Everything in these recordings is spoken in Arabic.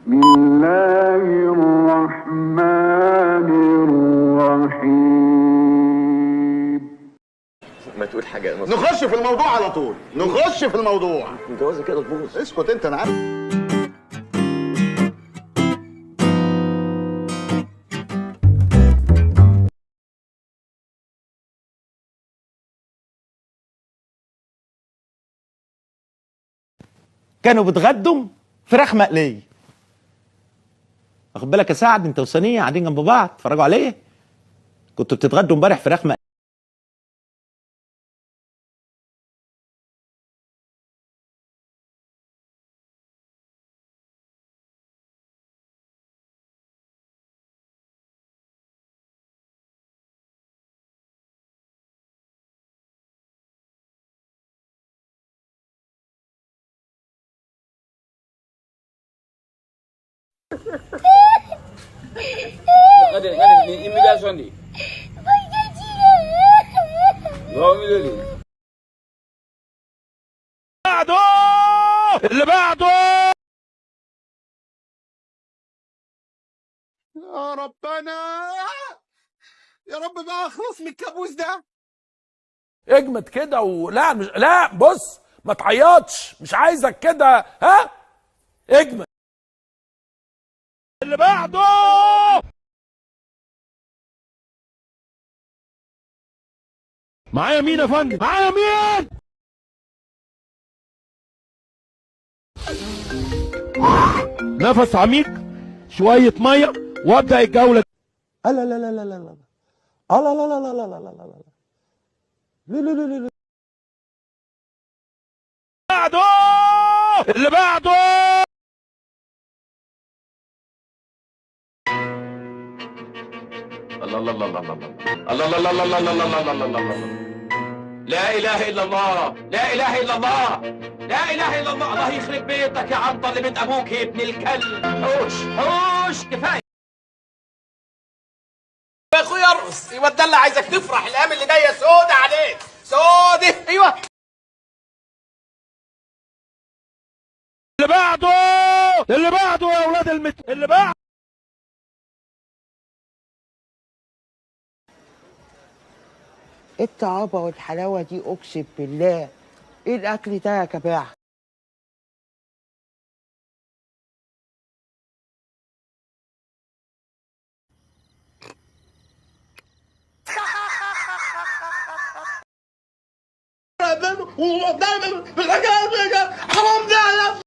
بسم الله الرحمن الرحيم. ما تقول حاجة نخش في الموضوع على طول، نخش في الموضوع. الجوازة كده تبوظ. اسكت انت، انا عارف. كانوا بيتغدوا فراخ مقليه. واخد بالك يا سعد، انت وثانيه قاعدين جنب بعض اتفرجوا عليه. كنتوا بتتغدوا امبارح فراخ مقليه. اللي بعده يا ربنا، يا رب بقى اخلص من الكابوس ده. اجمد كده ولا مش لا بص ما تعيطش، مش عايزك كده. ها اجمد. اللي بعده معايا مين يا فندم؟ معايا مين؟ نفس عميق، شوية مية وابدأ الجولة. لا لا لا لا لا لا لا لا لا لا لا لا لا لا لا لا لا لا. بعده اللي بعده الله الله الله الله الله الله الله الله الله الله الله الله الله. لا اله الا الله، لا اله الا الله، لا اله الا الله. الله يخرب بيتك يا عنطر اللي بنت ابوك يا ابن الكلب. حوش حوش كفايه يا اخويا. ارقص يبقى الدلع، عايزك تفرح. الايام اللي جايه سودة عليك، سودة. ايوه اللي بعده اللي بعده يا اولاد اللي بعده. ايه الطعابه والحلاوه دي؟ اقسم بالله ايه الاكل ده يا جماعه؟ ودايما في الحكايه حرام ده.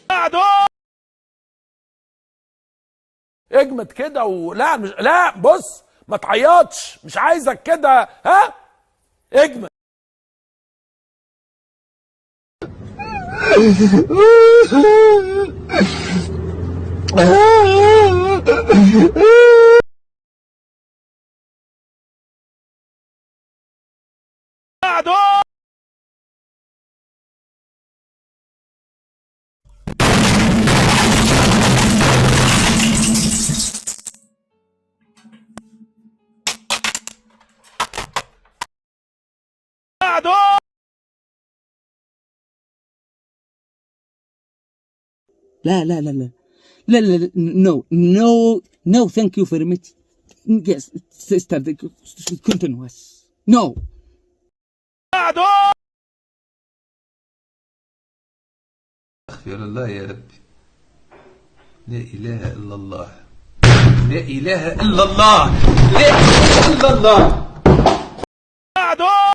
بعده اجمد كده ولا مش لا بص ما تعيطش، مش عايزك كده. ها اجمد. بعده لا لا لا لا لا لا no no no thank you very much. Yes sister continuous no. بعده أغفر الله يا ربي. لا إله إلا الله، لا إله إلا الله، لا إله إلا الله. بعده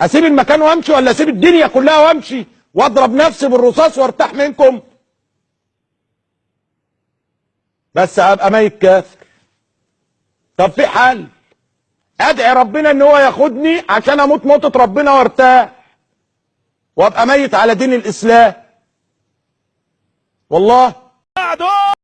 اسيب المكان وامشي ولا اسيب الدنيا كلها وامشي واضرب نفسي بالرصاص وارتاح منكم؟ بس هبقى ميت كافر. طب في حل، ادعي ربنا ان هو ياخدني عشان اموت موتة ربنا وارتاح وابقى ميت على دين الاسلام والله. بعده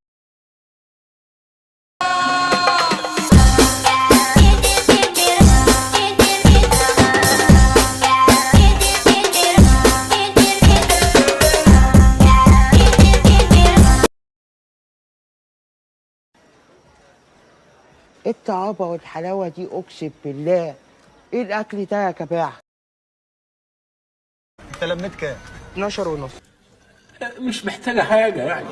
الطعابة والحلاوة دي أقسم بالله. إيه الأكل ده يا جماعة؟ انت لميت كام؟ 12 ونص. مش محتاجه حاجه يعني.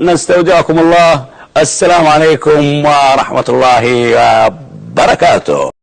نستودعكم الله. السلام عليكم ورحمة الله وبركاته.